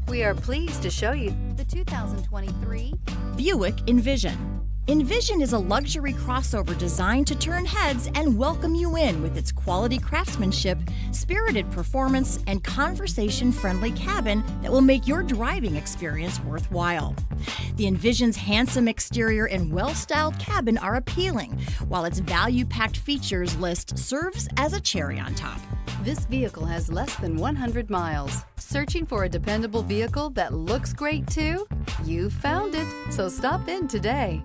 We are pleased to show you the 2023 Buick Envision. Envision is a luxury crossover designed to turn heads and welcome you in with its quality craftsmanship, spirited performance, and conversation-friendly cabin that will make your driving experience worthwhile. The Envision's handsome exterior and well-styled cabin are appealing, while its value-packed features list serves as a cherry on top. This vehicle has less than 100 miles. Searching for a dependable vehicle that looks great too? You found it, so stop in today.